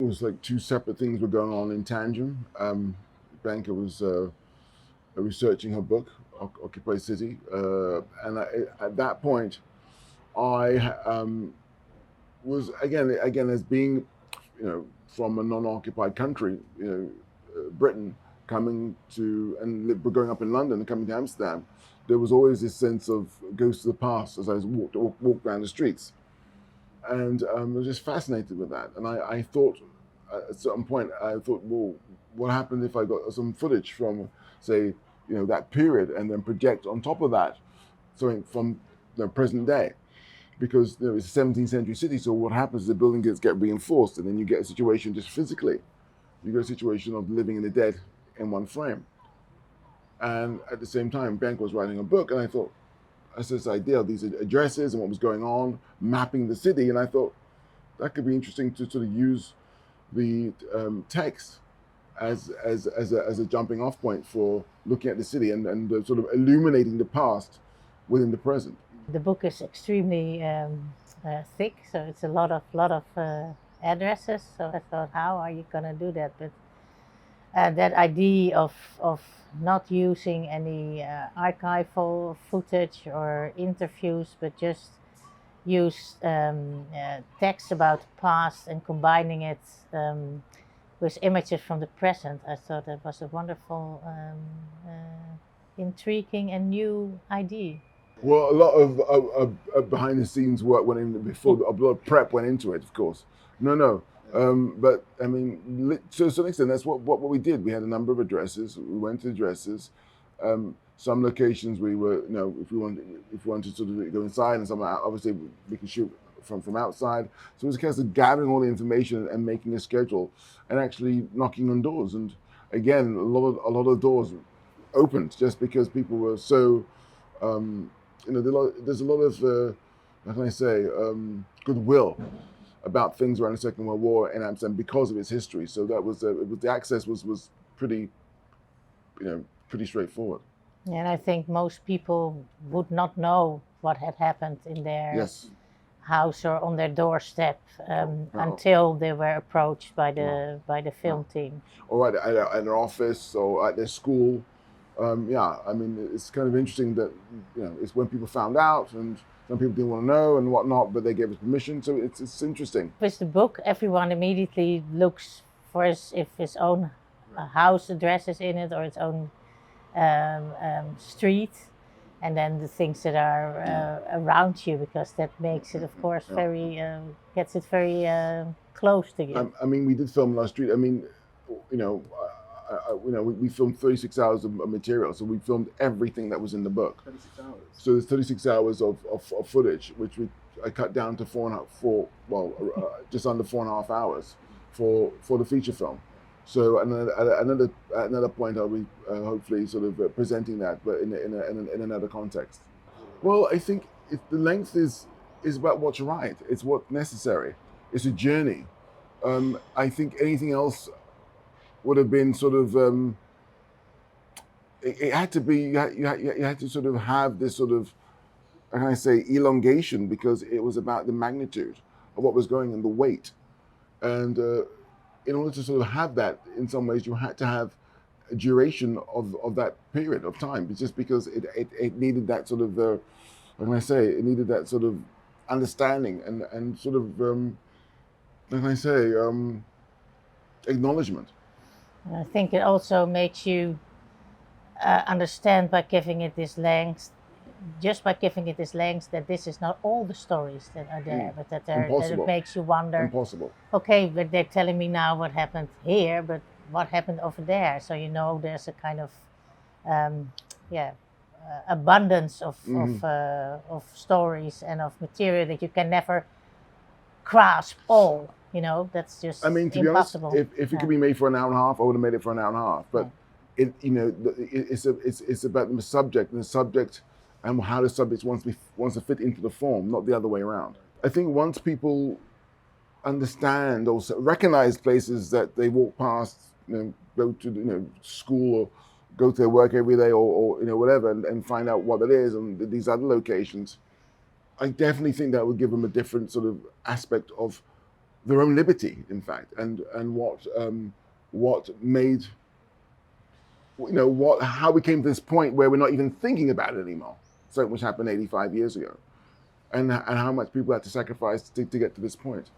It was like two separate things were going on in tandem. Bianca was researching her book, Occupy City, and at that point, I was again as being, from a non-occupied country, Britain, coming to and growing up in London and coming to Amsterdam, there was always this sense of ghosts of the past as I walked down the streets, and I was just fascinated with that. And I thought, at a certain point, I thought, well, what happened if I got some footage from, say, that period, and then project on top of that something from the present day? Because it's a 17th century city, so what happens is the building get reinforced, and then you get a situation just physically. You get a situation of living in the dead in one frame. And at the same time, Bianca was writing a book, and I thought, that's this idea of these addresses and what was going on, mapping the city, and I thought that could be interesting to sort of use the text as a jumping off point for looking at the city and sort of illuminating the past within the present. The book is extremely thick, so it's a lot of addresses. So I thought, how are you gonna do that? But that idea of not using any archival footage or interviews, but just use text about the past and combining it with images from the present. I thought that was a wonderful, intriguing and new idea. Well, a lot of behind the scenes work went in before, a lot of prep went into it, of course. No. But I mean, to some extent, that's what we did. We had a number of addresses. We went to addresses. Some locations we were, if we wanted to sort of go inside, and some obviously we could shoot from outside. So it was a case of gathering all the information and making a schedule, and actually knocking on doors. And again, a lot of doors opened just because people were so. There's a lot of, how can I say, goodwill about things around the Second World War in Amsterdam because of its history. So that was the access was pretty, pretty straightforward. And I think most people would not know what had happened in their Yes. house or on their doorstep No. until they were approached by the film team. Or at their office or at their school. I mean, it's kind of interesting that, it's when people found out, and some people didn't want to know and whatnot, but they gave us permission. So it's interesting. With the book, everyone immediately looks for if his own house address is in it or its own street, and then the things that are around you, because that makes it, of course, very gets it very close to you. I mean, we did film on our street. I mean, we filmed 36 hours of material, so we filmed everything that was in the book. 36 hours. So there's 36 hours of footage, which I cut down to just under 4.5 hours for the feature film. So at another point, I'll be hopefully sort of presenting that, but in another context. Well, I think the length is about what's right. It's what's necessary. It's a journey. I think anything else would have been sort of. It had to be. You had to sort of have this sort of, how can I say, elongation, because it was about the magnitude of what was going on, the weight, and in order to sort of have that, in some ways, you had to have a duration of that period of time. It's just because it needed that sort of, how can I say, it needed that sort of understanding and sort of, how can I say, acknowledgement. And I think it also makes you understand by giving it this length, just by giving it this length, that this is not all the stories that are there, but that it makes you wonder. Impossible. Okay, but they're telling me now what happened here, but what happened over there? So there's a kind of abundance of stories and of material that you can never grasp all. That's just, I mean, to impossible. be honest, if it could be made for an hour and a half, I would have made it for an hour and a half. But it's about the subject, and the subject and how the subject wants to fit into the form, not the other way around. I think once people understand or recognize places that they walk past, go to school or go to their work every day, or whatever, and find out what it is and these other locations, I definitely think that would give them a different sort of aspect of their own liberty, in fact, and what made, how we came to this point where we're not even thinking about it anymore. So which happened 85 years ago, and how much people had to sacrifice to get to this point.